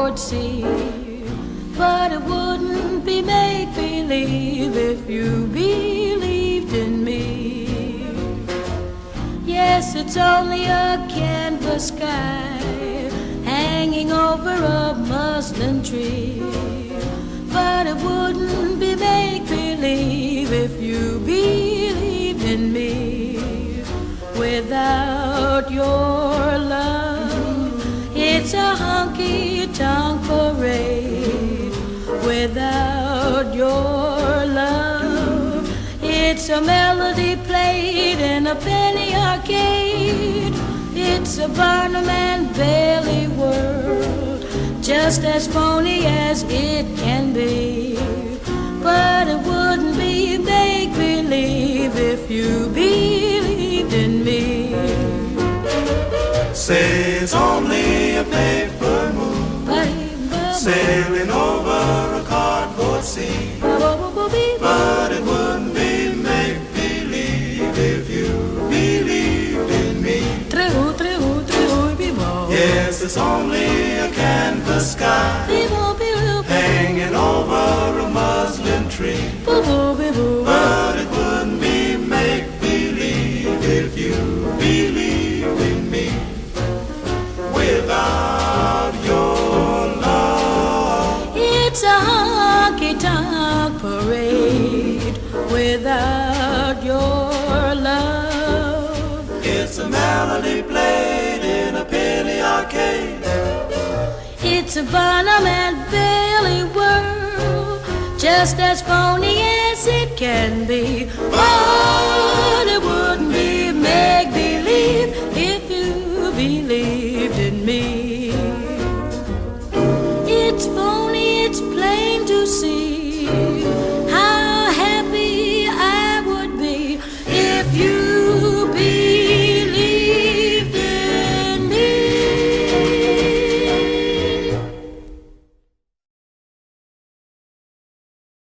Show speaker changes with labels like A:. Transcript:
A: blackboard see. But it wouldn't be make-believe if you believed in me. Yes, it's only a canvas sky hanging over a muslin tree. But it wouldn't be make-believe if you believed in me. Without your love, it's a honky-tonk parade. Without your love, it's a melody played in a penny arcade. It's a Barnum and Bailey world, just as phony as it can be. But it wouldn't be make-believe if you believed in me.
B: Say it's only a paper moon sailing over a cardboard sea. But it wouldn't be make-believe if you believed in me. Yes, it's only a canvas sky hanging over a muslin tree. But it wouldn't be make-believe if you believed in me. Without your love,
A: it's a honky-tonk parade. Without your love,
B: it's a melody played in a penny arcade.
A: It's a Barnum and Bailey world, just as phony as it can be. But